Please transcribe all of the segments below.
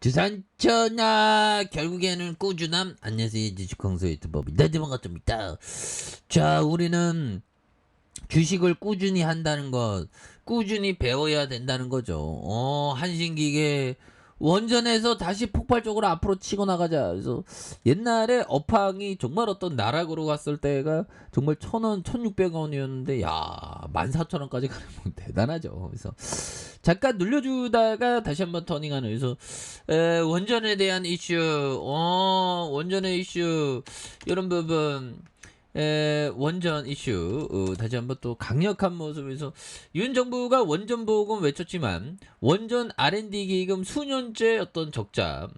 주산천하 결국에는 꾸준함. 안녕하세요, 주식광수 유튜버입니다. 반갑습니다. 자, 우리는 주식을 꾸준히 한다는 것, 꾸준히 배워야 된다는 거죠. 한신기계 원전에서 다시 폭발적으로 앞으로 치고 나가자. 그래서 옛날에 업황이 정말 어떤 나락으로 갔을 때가 정말 1,000원, 1,600원이었는데, 야, 14,000원까지 가는 건 대단하죠. 그래서 잠깐 눌려주다가 다시 한번 터닝하는. 그래서 원전에 대한 이슈, 원전의 이슈, 이런 부분. 원전 이슈 다시 한번 또 강력한 모습에서 윤 정부가 원전 보건 외쳤지만 원전 R&D 기금 수년째 어떤 적자.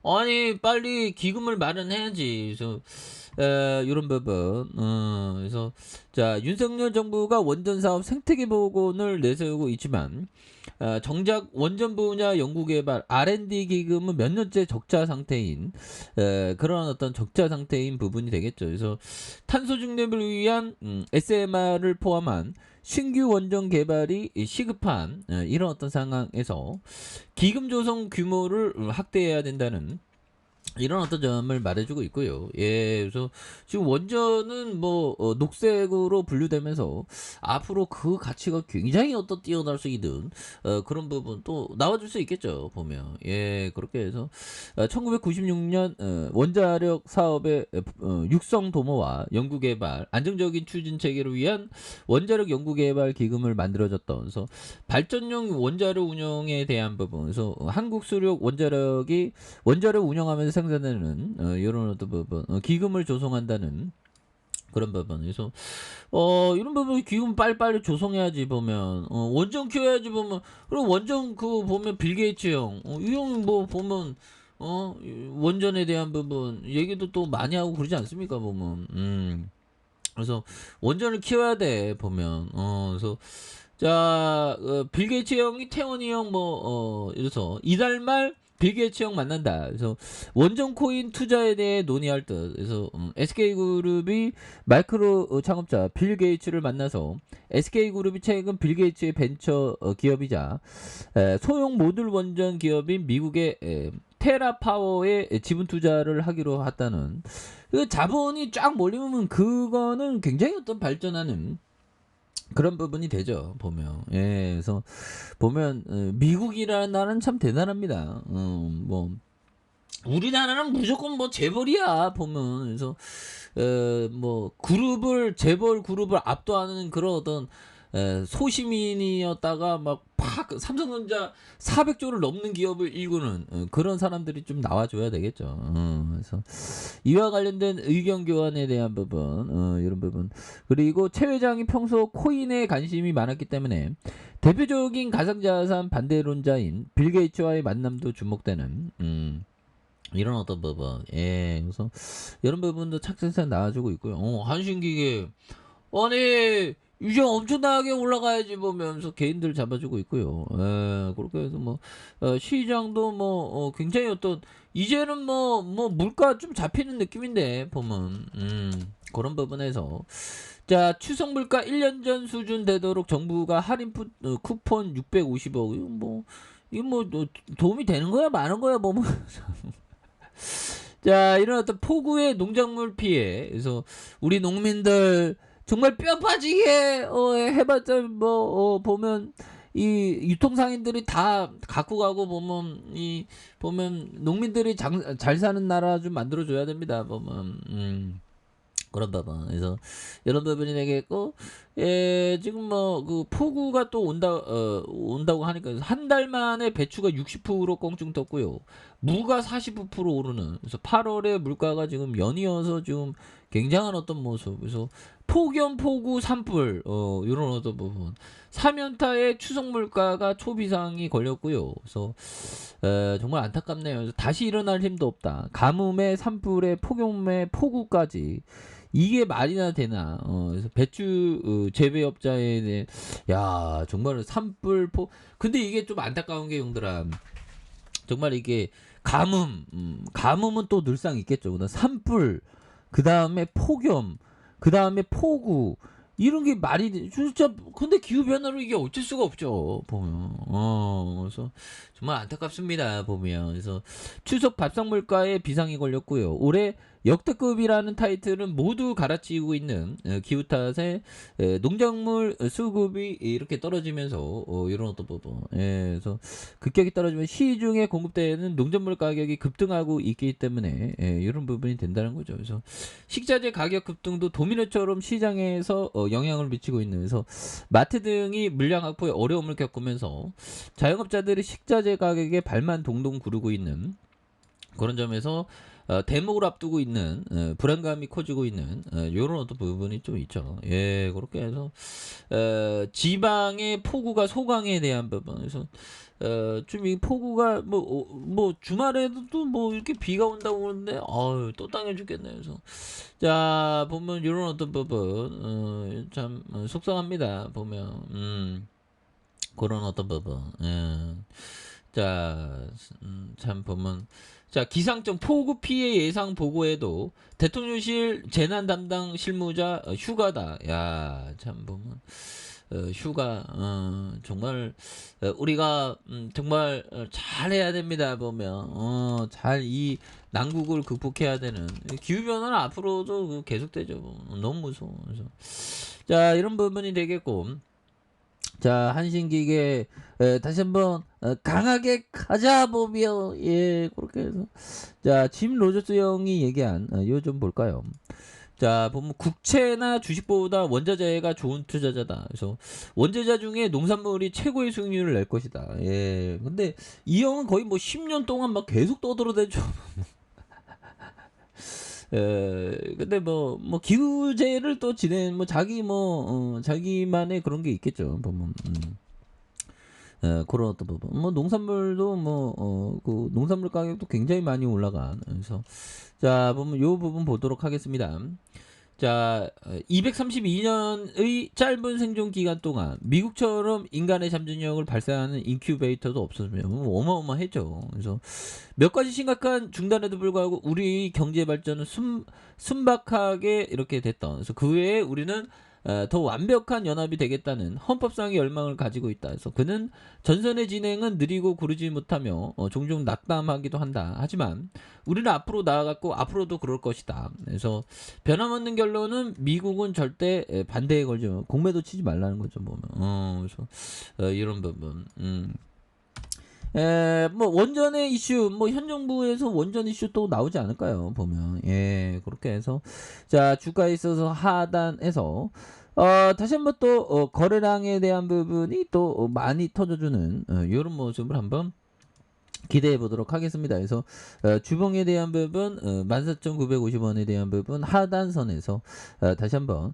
아니 빨리 기금을 마련해야지. 그래서 이런 부분. 그래서 자, 윤석열 정부가 원전 사업 생태계 복원을 내세우고 있지만 정작 원전 분야 연구개발 R&D 기금은 몇 년째 적자 상태인 그런 어떤 적자 상태인 부분이 되겠죠. 그래서 탄소 중립을 위한 SMR을 포함한 신규 원전 개발이 시급한 이런 어떤 상황에서 기금 조성 규모를 확대해야 된다는 이런 어떤 점을 말해주고 있고요. 예, 그래서 지금 원전은 뭐 녹색으로 분류되면서 앞으로 그 가치가 굉장히 어떤 뛰어날 수 있는 그런 부분 또 나와줄 수 있겠죠. 보면 예, 그렇게 해서 1996년 원자력 사업의 육성 도모와 연구개발 안정적인 추진 체계를 위한 원자력 연구개발 기금을 만들어졌던. 그래서 발전용 원자력 운영에 대한 부분, 그래서 한국수력 원자력이 원자력 운영하면서 생산되는 이런 어떤 부분, 기금을 조성한다는 그런 부분. 그래서 이런 부분 기금 빨리빨리 조성해야지. 보면 원전 키워야지. 보면 그리고 원전 그 보면 빌 게이츠 형, 이 형 뭐 보면 원전에 대한 부분 얘기도 또 많이 하고 그러지 않습니까? 보면 그래서 원전을 키워야 돼. 보면 그래서 자, 빌 게이츠 형이 태원이 형 이래서 이달 말 빌 게이츠 형 만난다. 그래서 원전 코인 투자에 대해 논의할 듯. 그래서 SK그룹이 마이크로 창업자 빌 게이츠를 만나서 SK그룹이 최근 빌 게이츠의 벤처 기업이자 소형 모듈 원전 기업인 미국의 테라파워에 지분 투자를 하기로 했다는. 그 자본이 쫙 몰리면 그거는 굉장히 어떤 발전하는 그런 부분이 되죠. 보면 예, 그래서 보면 미국이라는 나라는 참 대단합니다. 뭐 우리나라는 무조건 뭐 재벌이야. 보면 그래서 뭐 그룹을 재벌 그룹을 압도하는 그런 어떤 소시민이었다가 막 삼성전자 400조를 넘는 기업을 일구는 그런 사람들이 좀 나와줘야 되겠죠. 그래서 이와 관련된 의견 교환에 대한 부분, 이런 부분. 그리고 최 회장이 평소 코인에 관심이 많았기 때문에 대표적인 가상자산 반대론자인 빌 게이츠와의 만남도 주목되는 이런 어떤 부분. 예, 그래서 이런 부분도 착착착 나와주고 있고요. 한신기계 아니 이제 엄청나게 올라가야지 보면서 개인들 잡아주고 있고요. 예, 그렇게 해서 뭐 시장도 뭐 굉장히 어떤 이제는 뭐 물가 좀 잡히는 느낌인데 보면 그런 부분에서 자, 추석 물가 1년 전 수준 되도록 정부가 할인 쿠폰 650억. 이거 뭐 도움이 되는 거야 마는 거야 보면. 자, 이런 어떤 폭우의 농작물 피해. 그래서 우리 농민들 정말 뼈 빠지게 해봤자 보면 이 유통상인들이 다 갖고 가고 보면 농민들이 잘 사는 나라 좀 만들어줘야 됩니다. 보면 그런 부분. 그래서 이런 부분이 되겠고, 예, 지금 뭐 그 폭우가 또 온다고 하니까 한 달 만에 배추가 60% 껑충 떴고요. 무가 49% 오르는. 그래서 8월에 물가가 지금 연이어서 지금 굉장한 어떤 모습. 그래서 폭염, 폭우, 산불, 이런 어떤 부분. 3연타의 추석 물가가 초비상이 걸렸고요. 그래서 정말 안타깝네요. 그래서 다시 일어날 힘도 없다. 가뭄에 산불에 폭염에 폭우까지. 이게 말이나 되나. 그래서 배추 재배업자에 대해 야, 정말 산불 근데 이게 좀 안타까운 게 형들아. 정말 이게 가뭄은 또 늘상 있겠죠. 그다음 산불, 그 다음에 폭염, 그 다음에 폭우. 이런 게 말이 진짜 근데 기후 변화로 이게 어쩔 수가 없죠. 보면. 그래서 정말 안타깝습니다. 보면. 그래서 추석 밥상 물가에 비상이 걸렸고요. 올해 역대급이라는 타이틀은 모두 갈아치우고 있는 기후 탓에 농작물 수급이 이렇게 떨어지면서 이런 어떤 부분. 그래서 급격히 떨어지면 시중에 공급되는 농작물 가격이 급등하고 있기 때문에 이런 부분이 된다는 거죠. 그래서 식자재 가격 급등도 도미노처럼 시장에서 영향을 미치고 있는 그래서 마트 등이 물량 확보에 어려움을 겪으면서 자영업자들이 식자재 가격에 발만 동동 구르고 있는 그런 점에서 대목을 앞두고 있는 불안감이 커지고 있는 이런 어떤 부분이 좀 있죠. 예, 그렇게 해서 지방의 폭우가 소강에 대한 부분. 그래서 좀 이 폭우가 뭐 주말에도 또 뭐 이렇게 비가 온다고 그러는데 아유 또 땅에 죽겠네. 그래서 자 보면 이런 어떤 부분 참 속상합니다. 보면 그런 어떤 부분. 자, 참 보면 자 기상청 폭우 피해 예상 보고에도 대통령실 재난 담당 실무자 휴가다. 야, 참 보면 휴가 정말 우리가 정말 잘해야 됩니다. 보면 잘 이 난국을 극복해야 되는 기후 변화는 앞으로도 계속되죠. 너무 무서워. 그래서 자 이런 부분이 되겠고. 자, 한신기계 다시 한번 강하게 가자 보며 예 그렇게 해서 자 짐 로저스 형이 얘기한 이거 좀 볼까요? 자 보면 국채나 주식보다 원자재가 좋은 투자자다. 그래서 원자재 중에 농산물이 최고의 수익률을 낼 것이다. 예 근데 이 형은 거의 뭐 10년 동안 막 계속 떠들어대죠. 근데 뭐 기후제를 또 지낸 뭐 자기 자기만의 그런 게 있겠죠. 보면 그런 어떤 부분. 뭐 농산물도 그 농산물 가격도 굉장히 많이 올라간. 그래서 자 보면 요 부분 보도록 하겠습니다. 자, 232년의 짧은 생존 기간 동안 미국처럼 인간의 잠재력을 발산하는 인큐베이터도 없었으면 어마어마했죠. 그래서 몇 가지 심각한 중단에도 불구하고 우리 경제 발전은 순박하게 이렇게 됐던. 그래서 그 외에 우리는 더 완벽한 연합이 되겠다는 헌법상의 열망을 가지고 있다. 그래서 그는 전선의 진행은 느리고 고르지 못하며 종종 낙담하기도 한다. 하지만 우리는 앞으로 나아갔고 앞으로도 그럴 것이다. 그래서 변함없는 결론은 미국은 절대 반대에 걸죠. 공매도 치지 말라는 거죠. 보면. 그래서 이런 부분. 뭐 원전의 이슈, 뭐 현 정부에서 원전 이슈 또 나오지 않을까요? 보면 예 그렇게 해서 자 주가에 있어서 하단에서 다시 한번 또 거래량에 대한 부분이 또 많이 터져주는 이런 모습을 한번 기대해 보도록 하겠습니다. 그래서 주봉에 대한 부분 14,950원에 대한 부분 하단선에서 다시 한번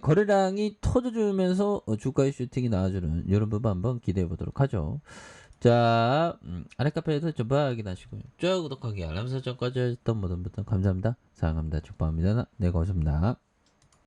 거래량이 터져주면서 주가의 슈팅이 나와주는 이런 부분 한번 기대해 보도록 하죠. 자, 아래 카페에서 전부 확인하시고요. 쭉 구독하기, 알람 설정까지 했던 모든 분들 감사합니다. 사랑합니다. 축복합니다. 네, 고맙습니다.